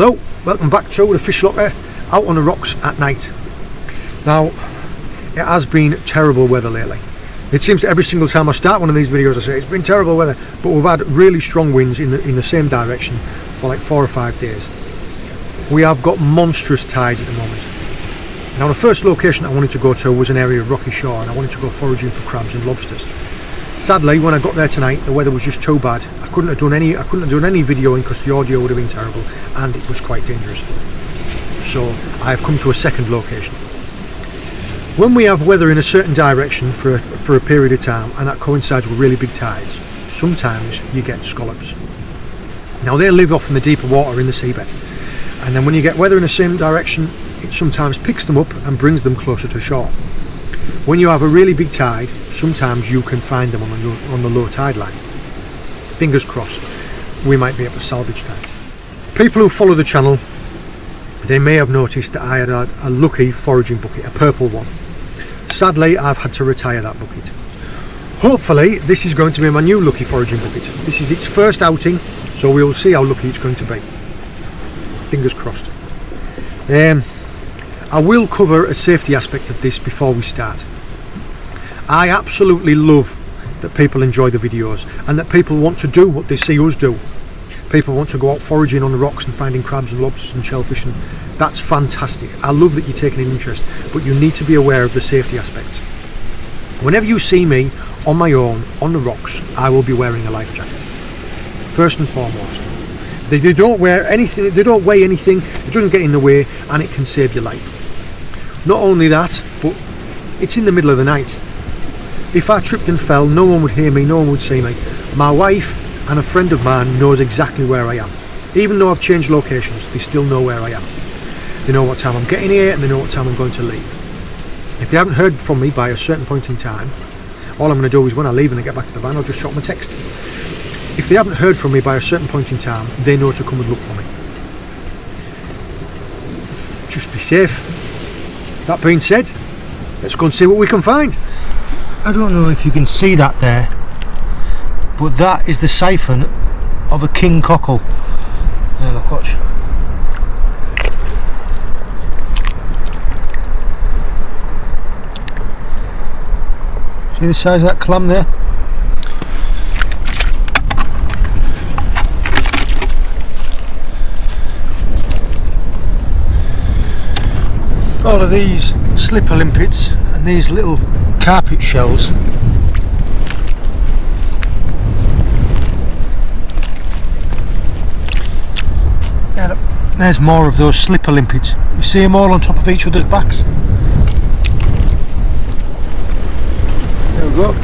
Hello, welcome back to Chowder Fish Locker, out on the rocks at night. Now, it has been terrible weather lately. It seems that every single time I start one of these videos I say it's been terrible weather, but we've had really strong winds in the same direction for like 4 or 5 days. We have got monstrous tides at the moment. Now the first location I wanted to go to was an area of rocky shore, and I wanted to go foraging for crabs and lobsters. Sadly, when I got there tonight, the weather was just too bad. I couldn't have done any videoing because the audio would have been terrible, and it was quite dangerous. So I have come to a second location. When we have weather in a certain direction for a period of time, and that coincides with really big tides, sometimes you get scallops. Now they live off in the deeper water in the seabed, and then when you get weather in the same direction, it sometimes picks them up and brings them closer to shore. When you have a really big tide, sometimes you can find them on the low tide line. Fingers crossed, we might be able to salvage that. People who follow the channel, they may have noticed that I had a lucky foraging bucket, a purple one. Sadly, I've had to retire that bucket. Hopefully, this is going to be my new lucky foraging bucket. This is its first outing, so we'll see how lucky it's going to be. Fingers crossed. I will cover a safety aspect of this before we start. I absolutely love that people enjoy the videos and that people want to do what they see us do. People want to go out foraging on the rocks and finding crabs and lobsters and shellfish, and that's fantastic. I love that you're taking an interest, but you need to be aware of the safety aspects. Whenever you see me on my own on the rocks, I will be wearing a life jacket. First and foremost. They don't wear anything, they don't weigh anything, it doesn't get in the way, and it can save your life. Not only that, but it's in the middle of the night. If I tripped and fell, no one would hear me, no one would see me. My wife and a friend of mine knows exactly where I am. Even though I've changed locations, they still know where I am. They know what time I'm getting here and they know what time I'm going to leave. If they haven't heard from me by a certain point in time, all I'm going to do is when I leave and I get back to the van, I'll just shot them a text. If they haven't heard from me by a certain point in time, they know to come and look for me. Just be safe. That being said, let's go and see what we can find. I don't know if you can see that there, but that is the siphon of a king cockle. There, look, watch. See the size of that clam there? All of these slipper limpets and these little carpet shells there's more of those slipper limpets. You see them all on top of each other's backs. There we go.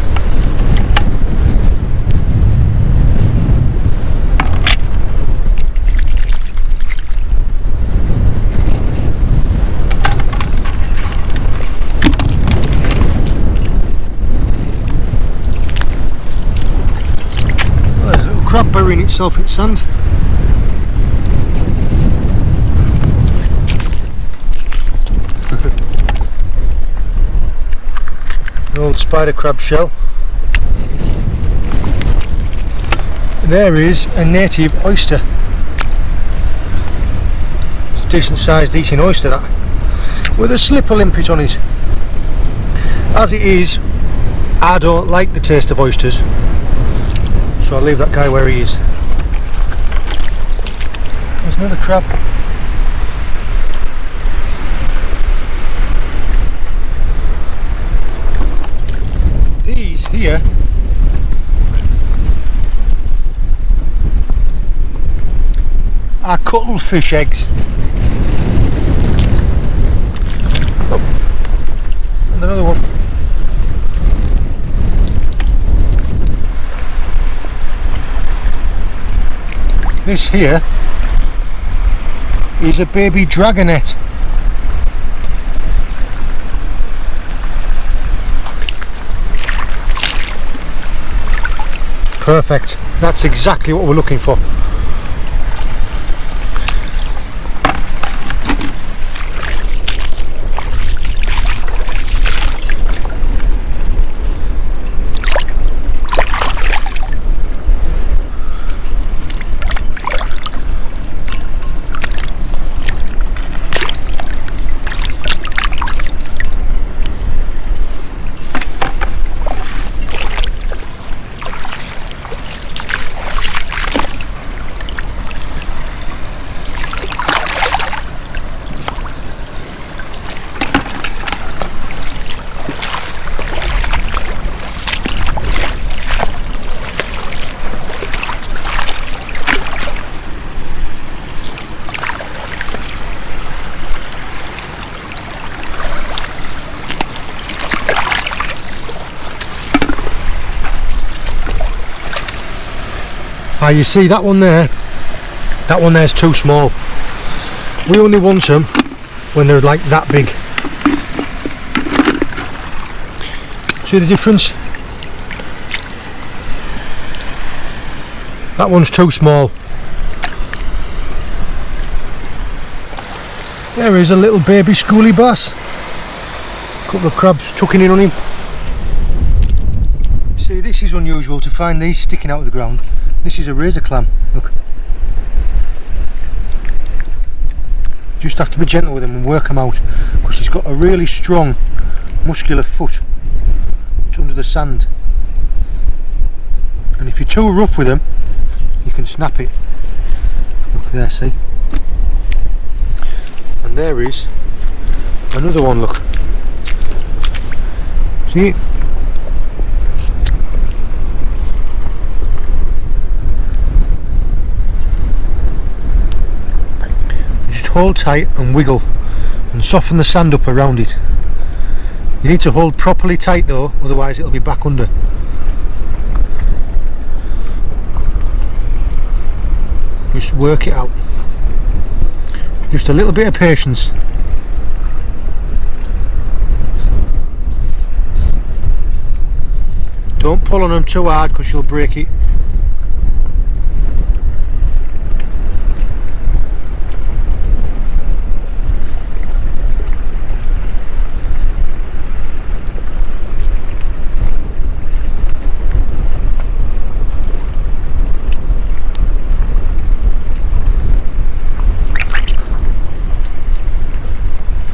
Crab burying itself in sand. An old spider crab shell. There is a native oyster. It's a decent sized eating oyster, that, with a slipper limpet on it. As it is, I don't like the taste of oysters, so I'll leave that guy where he is. There's another crab. These here are cuttlefish eggs. Oh, and another one. This here is a baby dragonet. Perfect. That's exactly what we're looking for. You see that one there's too small. We only want them when they're like that big. See the difference? That one's too small. There is a little baby schoolie bass. A couple of crabs tucking in on him. See, this is unusual to find these sticking out of the ground. This is a razor clam, look. Just have to be gentle with them and work them out, because he's got a really strong muscular foot. It's under the sand. And if you're too rough with them, you can snap it. Look there, see? And there is another one, look. See it? Just hold tight and wiggle and soften the sand up around it. You need to hold properly tight though, otherwise it'll be back under. Just work it out. Just a little bit of patience. Don't pull on them too hard because you'll break it.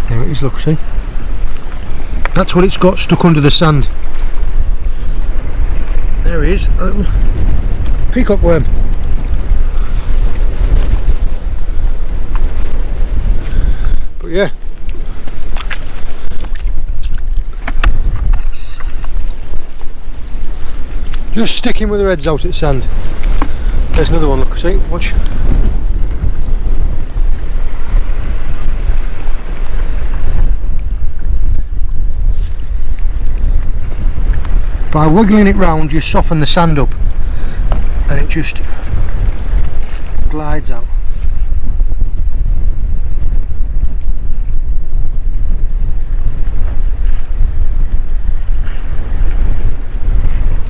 There it is, look, see? That's what it's got stuck under the sand. There he is, a little peacock worm. But yeah, just sticking with their heads out at sand. There's another one, look, see, watch. By wiggling it round, you soften the sand up and it just glides out.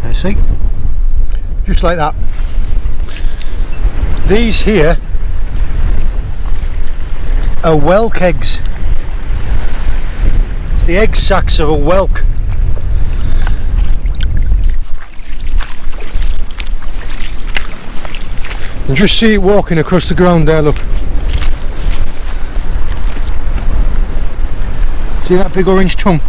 There, see? Just like that. These here are whelk eggs. It's the egg sacs of a whelk. And just see it walking across the ground there, look. See that big orange tongue?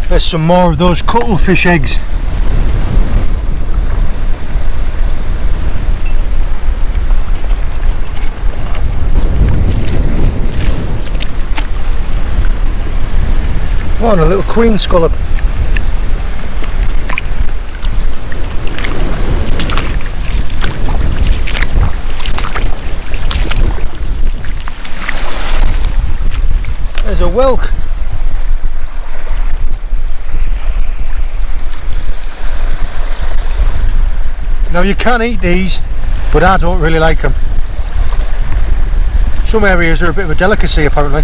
There's some more of those cuttlefish eggs. Oh, and a little queen scallop. There's a whelk. Now you can eat these, but I don't really like them. Some areas are a bit of a delicacy apparently.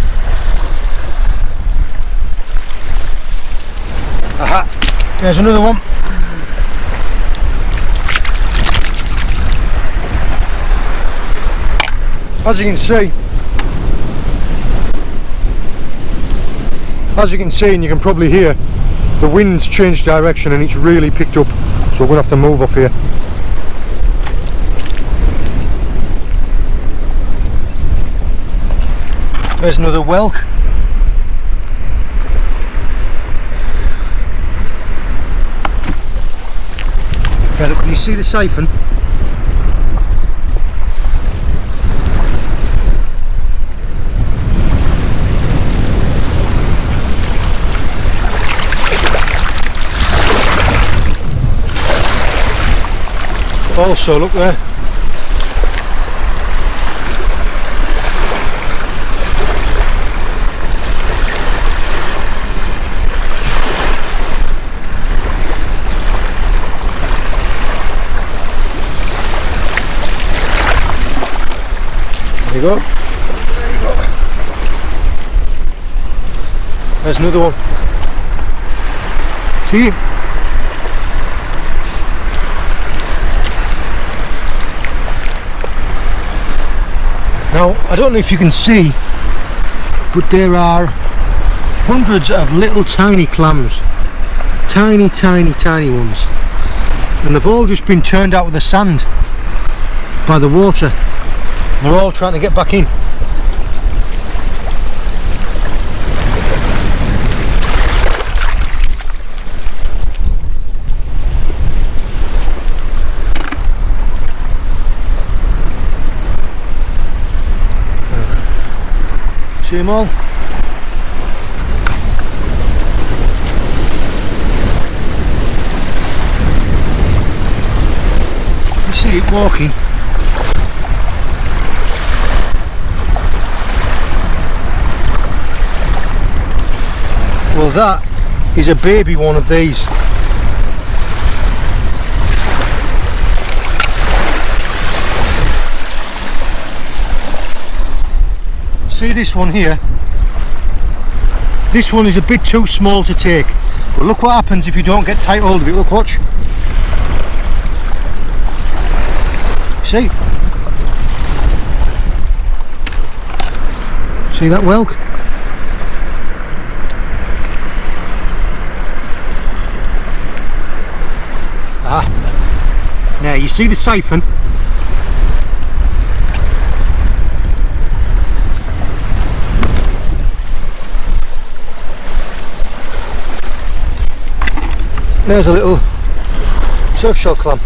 Aha, there's another one. As you can see and you can probably hear, the wind's changed direction and it's really picked up, so we're going to have to move off here. There's another whelk. Yeah, look, can you see the siphon? Also, look there. you go. There you go. There's another one. See? Now, I don't know if you can see, but there are hundreds of little tiny clams. Tiny, tiny, tiny ones. And they've all just been turned out of the sand by the water. They're all trying to get back in. See them all? You see it walking. Well, that is a baby one of these. See this one here? This one is a bit too small to take. But look what happens if you don't get tight hold of it. Look, watch. See? See that whelk? Ah. Now you see the siphon? There's a little surf shell clam.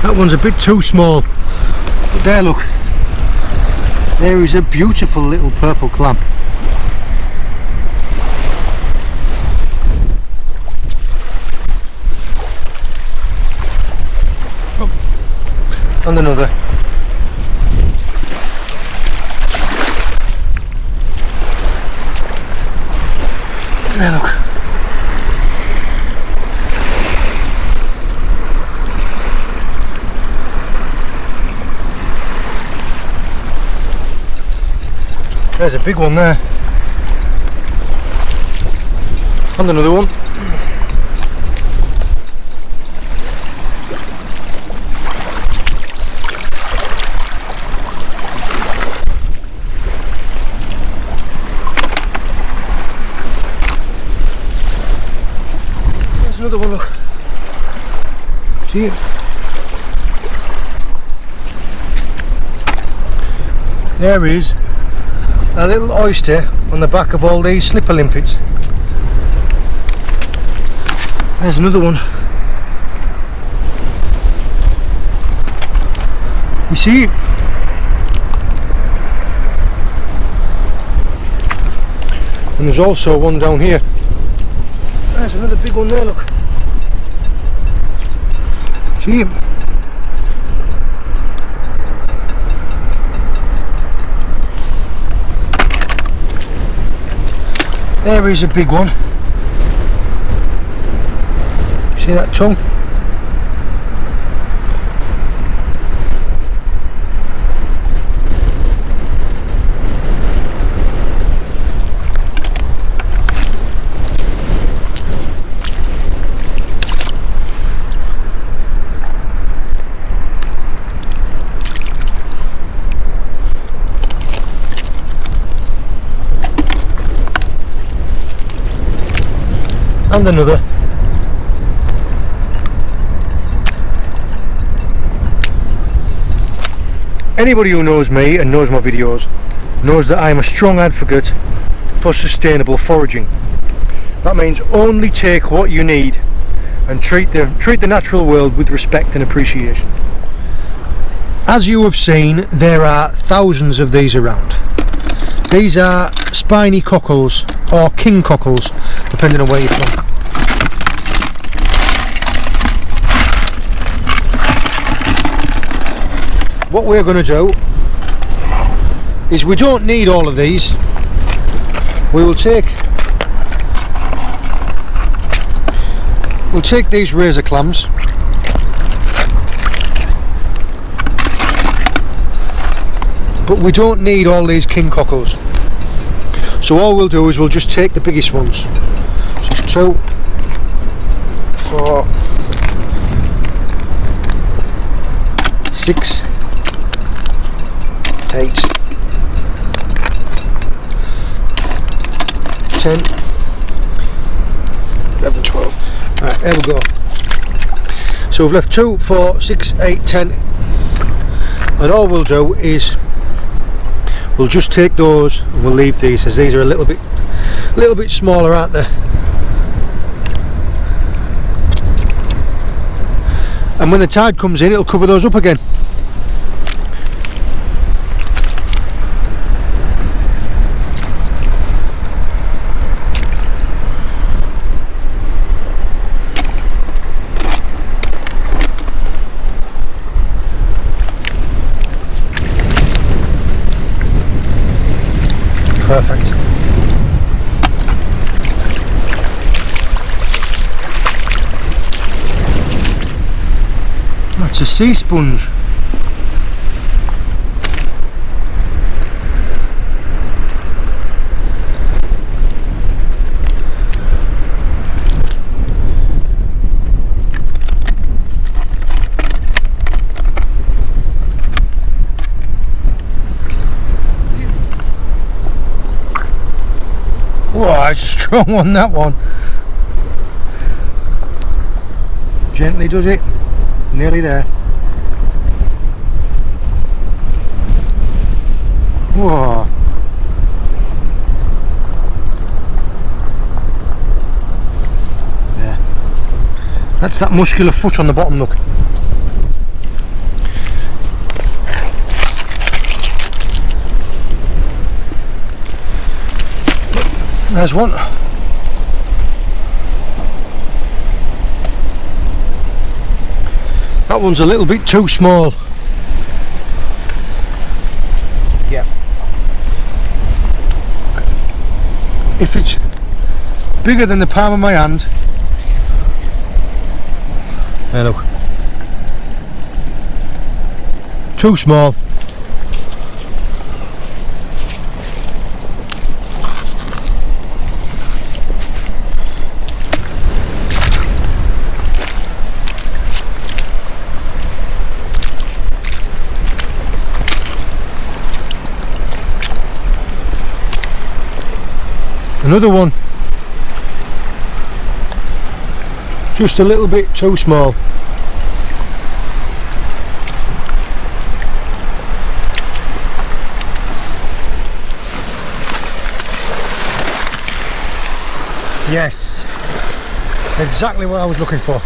That one's a bit too small, but there, look, there is a beautiful little purple clam. Oh, and another. There, look. There's a big one there. And another one. There's another one, look. See it? There is a little oyster on the back of all these slipper limpets. There's another one. You see it? And there's also one down here. There's another big one there, look. See it? There is a big one. See that tongue? And another. Anybody who knows me and knows my videos knows that I am a strong advocate for sustainable foraging. That means only take what you need and treat the natural world with respect and appreciation. As you have seen, there are thousands of these around. These are spiny cockles or king cockles, depending on where you're from. What we're going to do is, we don't need all of these. We'll take these razor clams, but we don't need all these king cockles. So all we'll do is we'll just take the biggest ones. So it's 2, 4, 6, 8, 10, 11, 12. Right, there we go. So we've left 2, 4, 6, 8, 10, and all we'll do is we'll just take those and we'll leave these, as these are a little bit smaller, aren't they? And when the tide comes in, it'll cover those up again. Perfect. That's a sea sponge. Whoa, it's a strong one, that one. Gently does it. Nearly there. Whoa. There. That's that muscular foot on the bottom, look. There's one. That one's a little bit too small. Yeah. If it's bigger than the palm of my hand. There, look. Too small. Another one, just a little bit too small. Yes, exactly what I was looking for.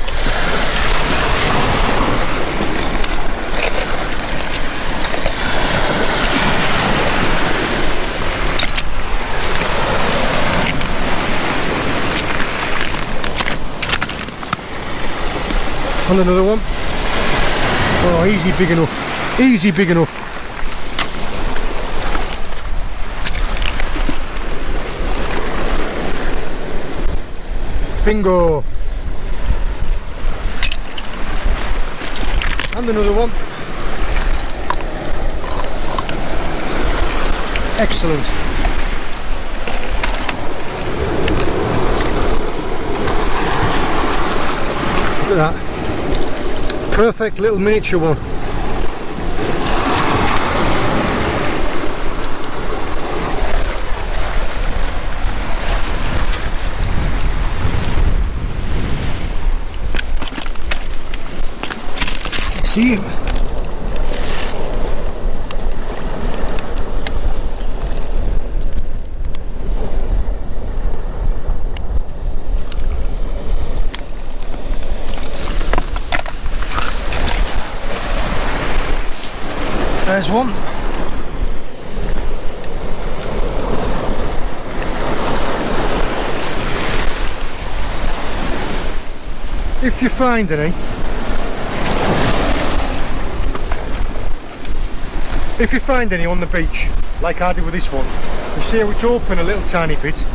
And another one. Oh, easy big enough. Easy big enough. Bingo. And another one. Excellent. Look at that. Perfect little miniature one. See him? There's one. If you find any, on the beach, like I did with this one, you see how it's open a little tiny bit,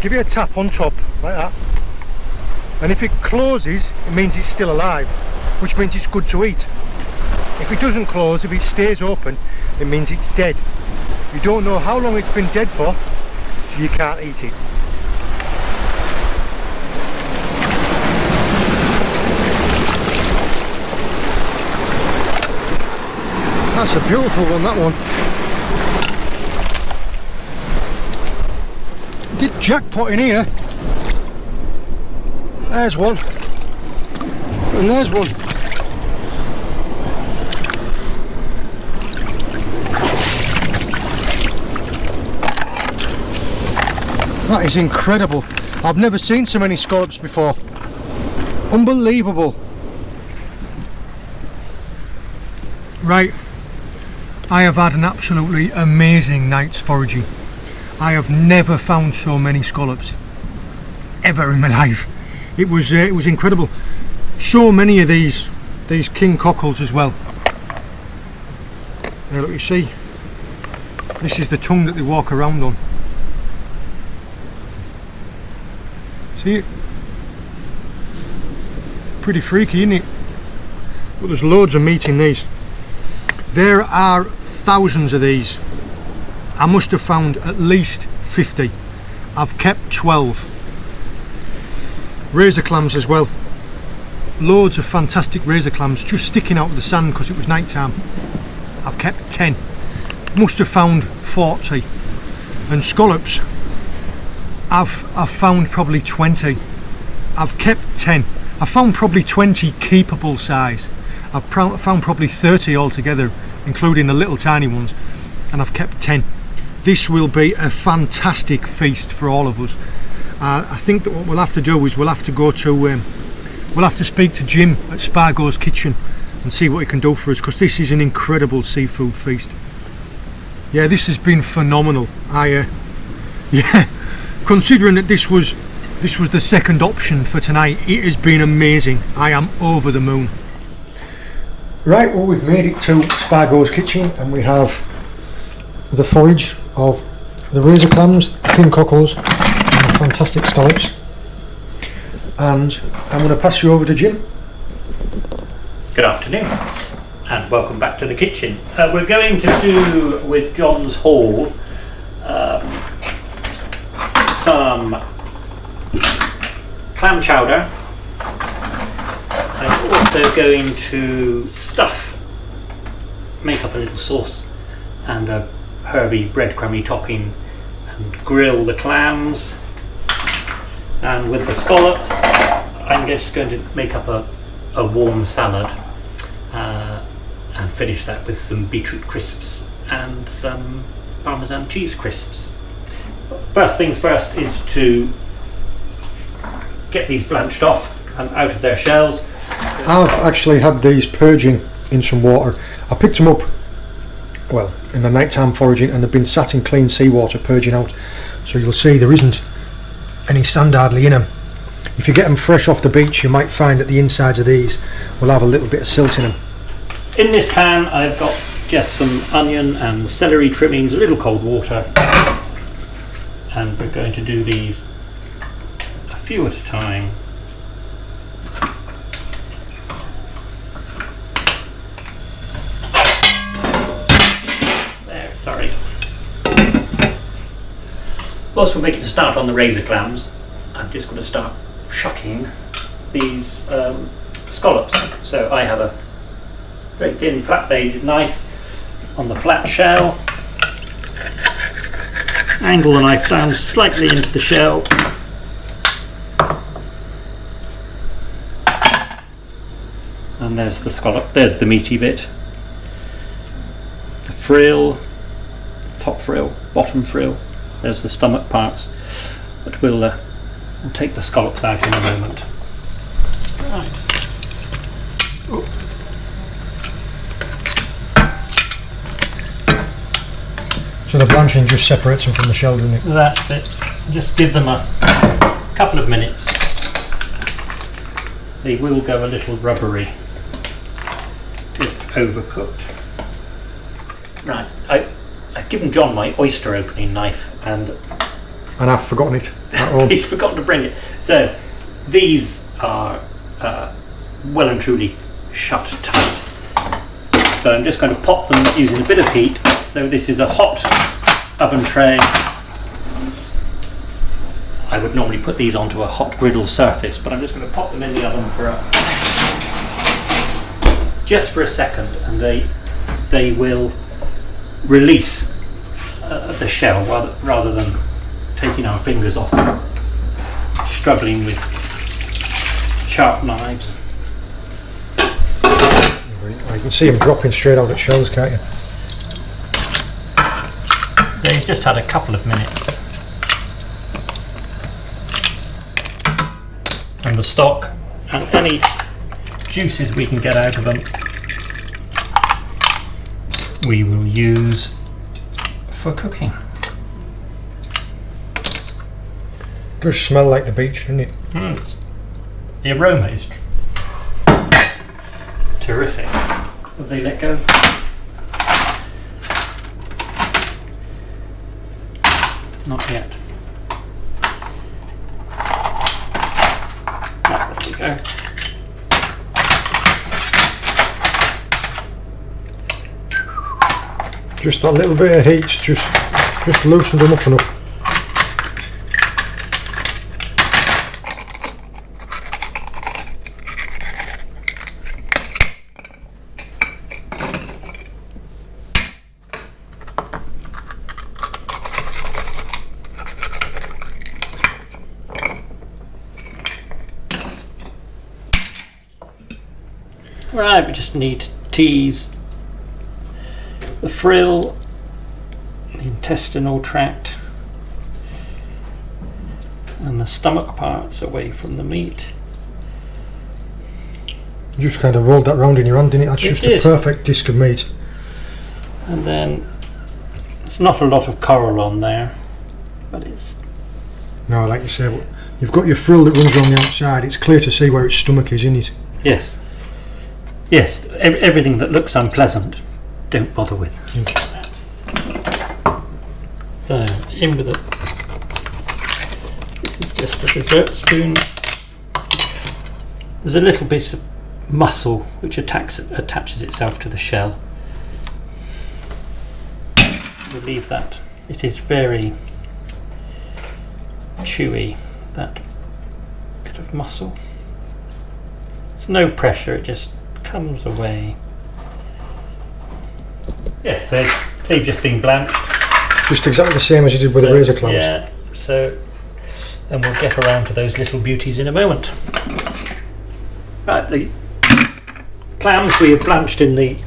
give it a tap on top, like that. And if it closes, it means it's still alive, which means it's good to eat. If it doesn't close, if it stays open, it means it's dead. You don't know how long it's been dead for, so you can't eat it. That's a beautiful one, that one. Get jackpot in here. There's one. And there's one. That is incredible. I've never seen so many scallops before. Unbelievable. Right. I have had an absolutely amazing night's foraging. I have never found so many scallops ever in my life. It was incredible. So many of these king cockles as well. Now look, you see, this is the tongue that they walk around on. See it? Pretty freaky, isn't it? But there's loads of meat in these. There are thousands of these. I must have found at least 50. I've kept 12. Razor clams as well. Loads of fantastic razor clams just sticking out of the sand because it was night time. I've kept 10. Must have found 40. And scallops, I've found probably 20. I've kept 10. I found probably 20 keepable size. I've found probably 30 altogether, including the little tiny ones, and I've kept 10. This will be a fantastic feast for all of us. I think that what we'll have to do is we'll have to go to we'll have to speak to Jim at Spargos Kitchen and see what he can do for us, because this is an incredible seafood feast. Yeah, this has been phenomenal. Yeah, considering that this was the second option for tonight, it has been amazing. I am over the moon. Right, well, we've made it to Spargos Kitchen and we have the forage of the razor clams, the king cockles and the fantastic scallops. And I'm going to pass you over to Jim. Good afternoon and welcome back to the kitchen. We're going to do with John's haul some clam chowder. I'm also going to make up a little sauce and a herby breadcrumby topping and grill the clams. And with the scallops, I'm just going to make up a warm salad and finish that with some beetroot crisps and some Parmesan cheese crisps. First things first is to get these blanched off and out of their shells. I've actually had these purging in some water. I picked them up, well, in the nighttime foraging, and they've been sat in clean seawater purging out. So you'll see there isn't any sand hardly in them. If you get them fresh off the beach, you might find that the insides of these will have a little bit of silt in them. In this pan I've got just some onion and celery trimmings, a little cold water, and we're going to do these a few at a time. There, sorry. Whilst we're making a start on the razor clams, I'm just going to start shucking these scallops. So I have a very thin flat bladed knife on the flat shell, angle the knife down slightly into the shell, and there's the scallop, there's the meaty bit, the frill, top frill, bottom frill, there's the stomach parts, but we'll take the scallops out in a moment. Right. So the blanching just separates them from the shell, doesn't it? That's it. Just give them a couple of minutes. They will go a little rubbery if overcooked. Right, I've given John my oyster opening knife and I've forgotten it at all. he's forgotten to bring it. So these are well and truly shut tight. So I'm just going to pop them using a bit of heat. So this is a hot oven tray. I would normally put these onto a hot griddle surface, but I'm just going to pop them in the oven for just for a second, and they will release the shell rather than taking our fingers off, struggling with sharp knives. You can see them dropping straight out at shells, can't you? They've just had a couple of minutes. And the stock and any juices we can get out of them we will use for cooking. It does smell like the beach, doesn't it? The aroma is terrific. Will they let go? Not yet. There we go. Just that little bit of heat just loosened them up enough. Right, we just need to tease the frill, the intestinal tract, and the stomach parts away from the meat. You just kind of rolled that round in your hand, didn't it? That's just a perfect disc of meat. And then there's not a lot of coral on there, but it's... No, like you say, you've got your frill that runs on the outside. It's clear to see where its stomach is, isn't it? Yes. Yes, everything that looks unpleasant, don't bother with. So, in with it. This is just a dessert spoon. There's a little bit of muscle which attaches itself to the shell. We'll leave that. It is very chewy, that bit of muscle. There's no pressure, it just comes away. Yes, they've just been blanched. Just exactly the same as you did with the razor clams. Yeah, so then we'll get around to those little beauties in a moment. Right, the clams we have blanched in the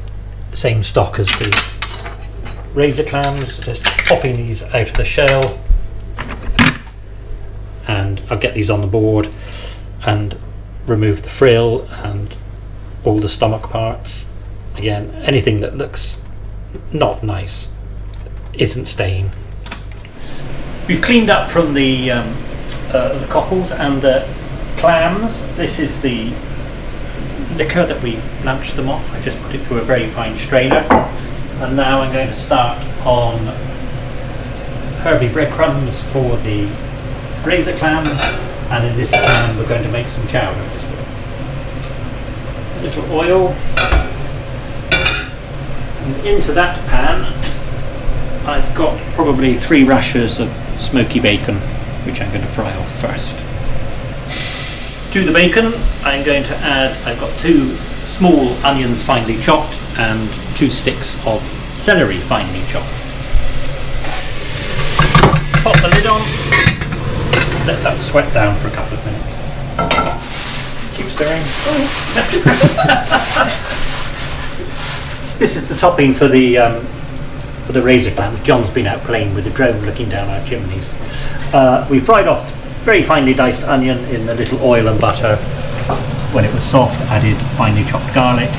same stock as the razor clams, just popping these out of the shell, and I'll get these on the board and remove the frill and all the stomach parts. Again, anything that looks not nice isn't staying. We've cleaned up from the cockles and the clams. This is the liquor that we blanched them off. I just put it through a very fine strainer, and now I'm going to start on herby breadcrumbs for the razor clams, and in this pan we're going to make some chowder. A little oil, and into that pan I've got probably 3 rashers of smoky bacon, which I'm going to fry off first. To the bacon I'm going to add, I've got 2 small onions finely chopped and 2 sticks of celery finely chopped. Pop the lid on, let that sweat down for a couple of minutes. Keep stirring. This is the topping for the razor clams. John's been out playing with the drone looking down our chimneys. We fried off very finely diced onion in a little oil and butter. When it was soft, added finely chopped garlic,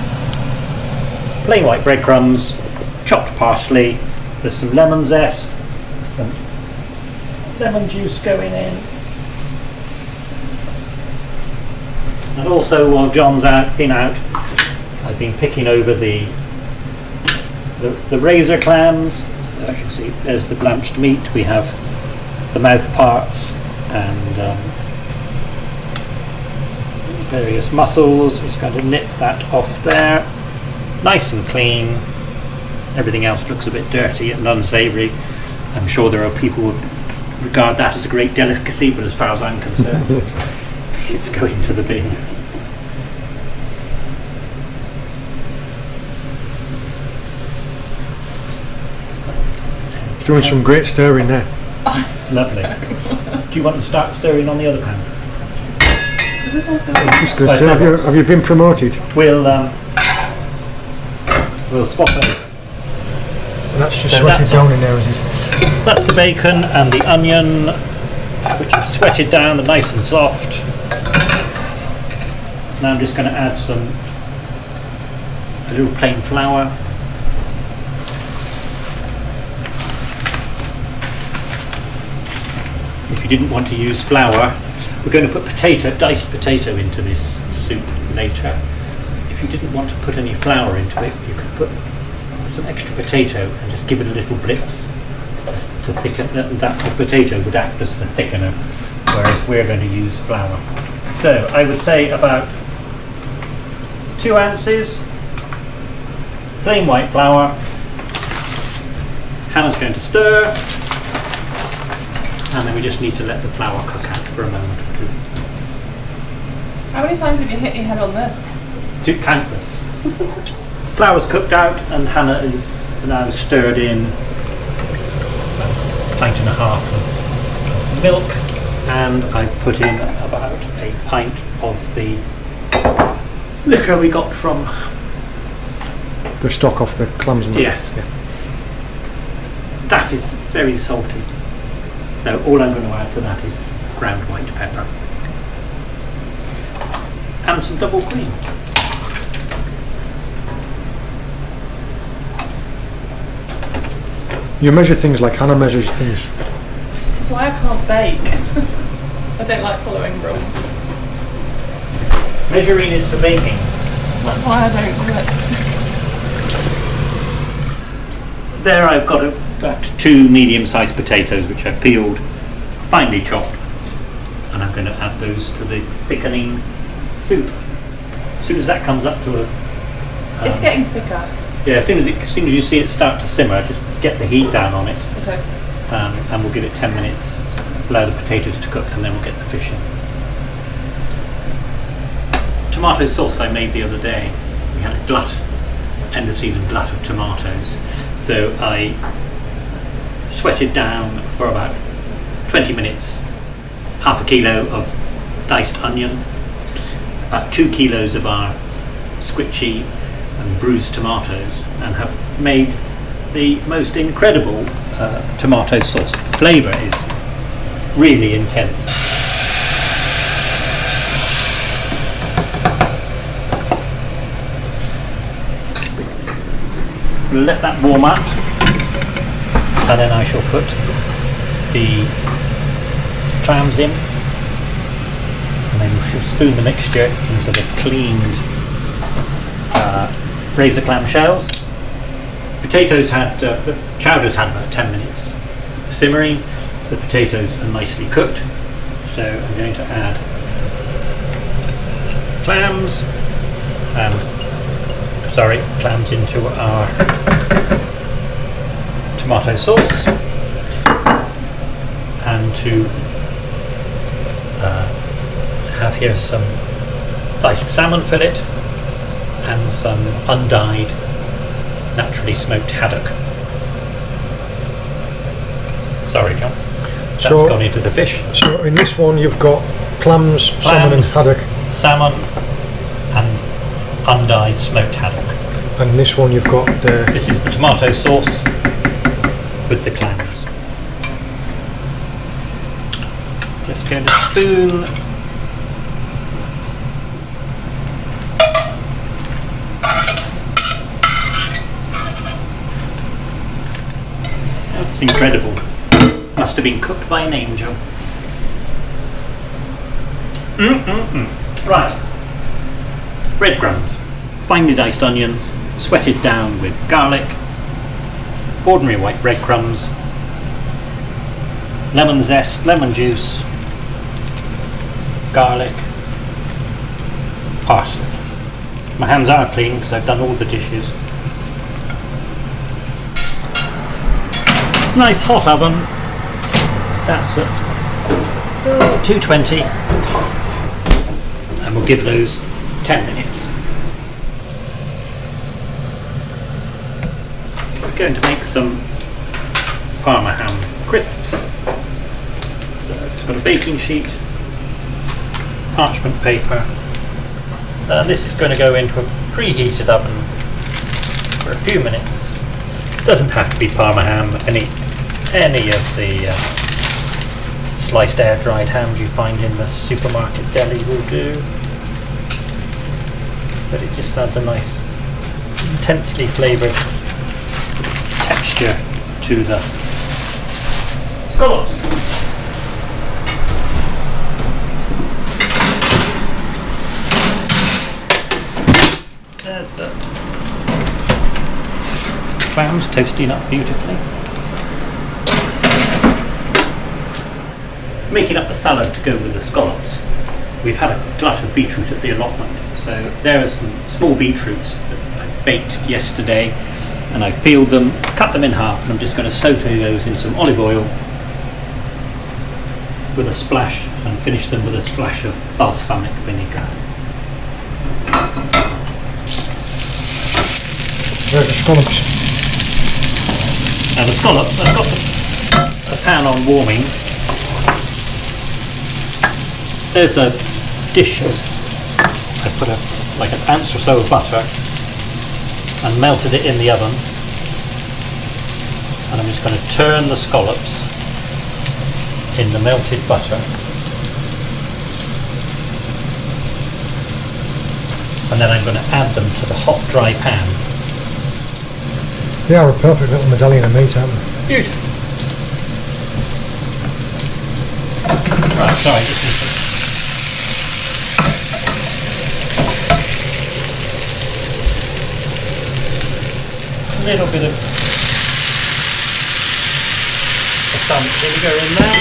plain white breadcrumbs, chopped parsley, There's some lemon zest, some lemon juice going in. And also, while John's been out, I've been picking over the razor clams. So as you can see, there's the blanched meat. We have the mouth parts and various mussels. Just going to nip that off there. Nice and clean. Everything else looks a bit dirty and unsavoury. I'm sure there are people who would regard that as a great delicacy, but as far as I'm concerned, it's going to the bin. Doing some great stirring there. It's lovely. Do you want to start stirring on the other pan? Is this one still? Just going to say, have you been promoted? We'll swap over. And that's just So sweated that's down in there, is it? That's the bacon and the onion, which I've sweated down, they're nice and soft. Now I'm just going to add a little plain flour. If you didn't want to use flour, we're going to put diced potato into this soup later. If you didn't want to put any flour into it, you could put some extra potato and just give it a little blitz to thicken. That the potato would act as the thickener, whereas we're going to use flour. So I would say about 2 ounces plain white flour. Hannah's going to stir, and then we just need to let the flour cook out for a moment or two. How many times have you hit your head on this? Countless. Flour's cooked out, and Hannah is now stirred in a pint and a half of milk, and I've put in about a pint of the liquor we got from The stock off the clams and yes. Yeah. That is very salty. So all I'm going to add to that is ground white pepper and some double cream. You measure things like Hannah measures things. That's why I can't bake. I don't like following rules. Measuring is for baking. That's why I don't do it. There I've got about 2 medium-sized potatoes which I've peeled, finely chopped, and I'm going to add those to the thickening soup. As soon as that comes up to a... It's getting thicker. Yeah, as soon as you see it start to simmer, just get the heat down on it, Okay. and we'll give it 10 minutes, allow the potatoes to cook, and then we'll get the fish in. Tomato sauce I made the other day. We had a end of season glut of tomatoes. So I sweated down for about 20 minutes, half a kilo of diced onion, about 2 kilos of our squishy and bruised tomatoes, and have made the most incredible tomato sauce. The flavour is really intense. Let that warm up, and then I shall put the clams in, and then we shall spoon the mixture into the cleaned razor clam shells. Potatoes had, the chowder's had about 10 minutes simmering. The potatoes are nicely cooked, so I'm going to add clams into our tomato sauce, and to have here some diced salmon fillet and some undyed naturally smoked haddock. Sorry, John. That's gone into the fish. So in this one you've got clams, salmon and haddock. Salmon and undyed smoked haddock. And in this one you've got the... This is the tomato sauce with the clams. Just going to spoon incredible. Must have been cooked by an angel. Right. Breadcrumbs. Finely diced onions, sweated down with garlic, ordinary white breadcrumbs, lemon zest, lemon juice, garlic, parsley. My hands are clean because I've done all the dishes. Nice hot oven. That's at 220, and we'll give those 10 minutes. We're going to make some Parma ham crisps. So it's got a baking sheet, parchment paper. This is going to go into a preheated oven for a few minutes. Doesn't have to be Parma ham. Any of the sliced air-dried hams you find in the supermarket deli will do. But it just adds a nice, intensely flavoured texture to the scallops. There's the clams toasting up beautifully. Making up the salad to go with the scallops. We've had a glut of beetroot at the allotment, so there are some small beetroots that I baked yesterday, and I peeled them, cut them in half, and I'm just going to saute those in some olive oil with a splash, and finish them with a splash of balsamic vinegar. There's the scallops. Now the scallops, I've got a pan on warming. There's a dish, I put like an ounce or so of butter and melted it in the oven, and I'm just going to turn the scallops in the melted butter, and then I'm going to add them to the hot dry pan. They are a perfect little medallion of meat, aren't they? Beautiful. Right, sorry, this is a little bit of balsamic vinegar in there.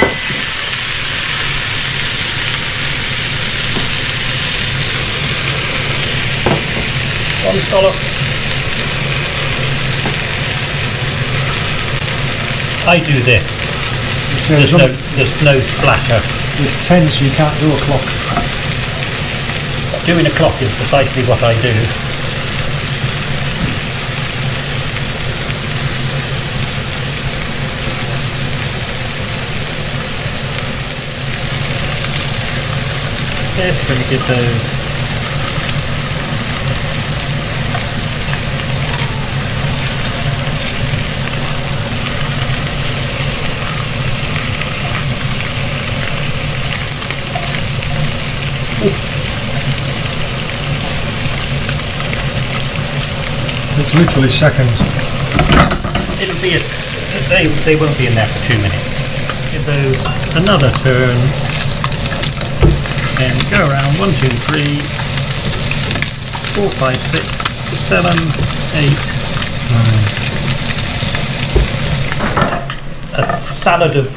One scallop. I do this. There's no splatter. There's 10, so you can't do a clock. Doing a clock is precisely what I do. Just going to get those It's literally seconds. It'll be they won't be in there for 2 minutes. Give those another turn and go around 1, 2, 3, 4, 5, 6, 7, 8, 9. A salad of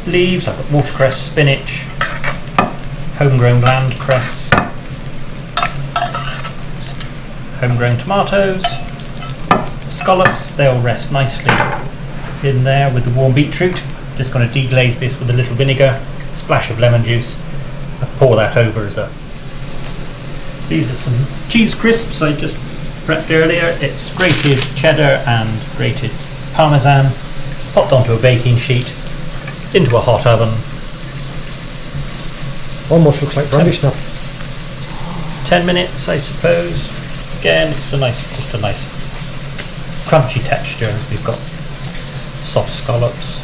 leaves. I've got watercress, spinach, homegrown land cress, homegrown tomatoes, scallops. They'll rest nicely in there with the warm beetroot. Just going to deglaze this with a little vinegar, splash of lemon juice. I pour that over as a. These are some cheese crisps I just prepped earlier. It's grated cheddar and grated parmesan, popped onto a baking sheet, into a hot oven. Almost looks like brandy snap. 10 minutes, I suppose. Again, it's just a nice crunchy texture. We've got soft scallops.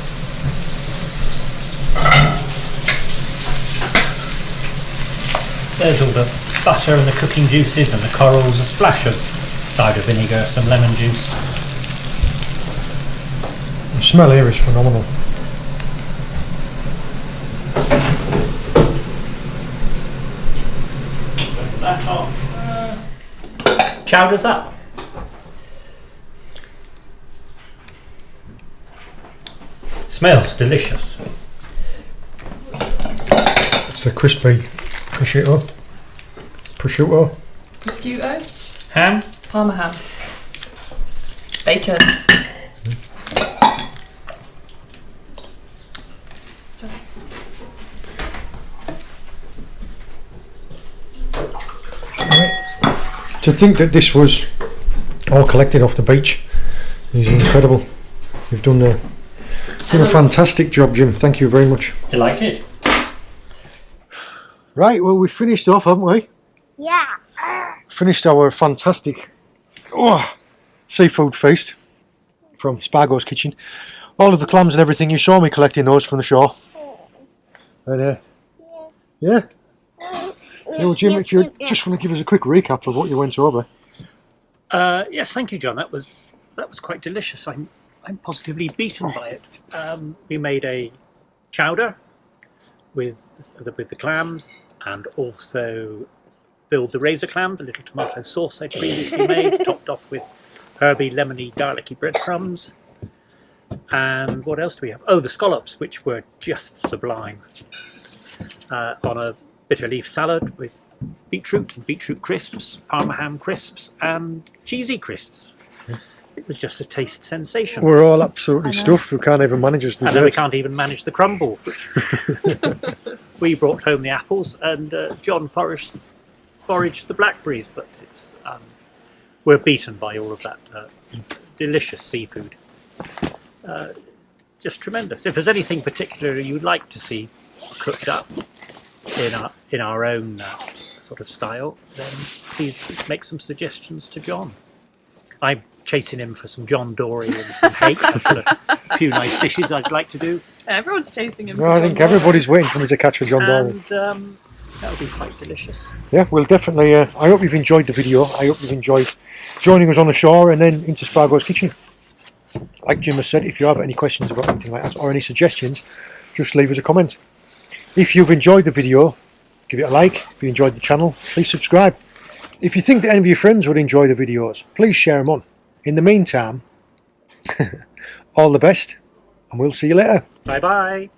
There's all the butter and the cooking juices and the corals, a splash of cider vinegar, some lemon juice. The smell here is phenomenal. That off. Chowder's up. Smells delicious. It's the crispy prosciutto. Prosciutto, Ham. Parma ham, bacon. To think that this was all collected off the beach is incredible. You've done a fantastic job, Jim. Thank you very much. Delighted. Right, well, we've finished off, haven't we? Yeah. Finished our fantastic seafood feast from Spargos Kitchen. All of the clams and everything, you saw me collecting those from the shore. And yeah. Well, Jim, if you just want to give us a quick recap of what you went over. Yes, thank you, John. That was quite delicious. I'm positively beaten by it. We made a chowder with the clams, and also filled the razor clam, the little tomato sauce I'd previously made, topped off with herby, lemony, garlicky breadcrumbs. And what else do we have? Oh, the scallops, which were just sublime. On a bitter leaf salad with beetroot and beetroot crisps, parma ham crisps, and cheesy crisps. It was just a taste sensation. We're all absolutely stuffed. We can't even manage as And then dessert. we can't even manage the crumble, which we brought home the apples, and John foraged the blackberries, but it's we're beaten by all of that delicious seafood. Just tremendous. If there's anything particular you'd like to see cooked up in our own sort of style, then please make some suggestions to John. I'm chasing him for some John Dory and some hake. I've got a few nice dishes I'd like to do. Everyone's chasing him. No, I think everybody's waiting for me to catch a John Dory. And that'll be quite delicious. Yeah, we'll definitely. I hope you've enjoyed the video. I hope you've enjoyed joining us on the shore and then into Spargos Kitchen. Like Jim has said, if you have any questions about anything like that or any suggestions, just leave us a comment. If you've enjoyed the video, give it a like. If you enjoyed the channel, please subscribe. If you think that any of your friends would enjoy the videos, please share them on. In the meantime, all the best, and we'll see you later. Bye bye.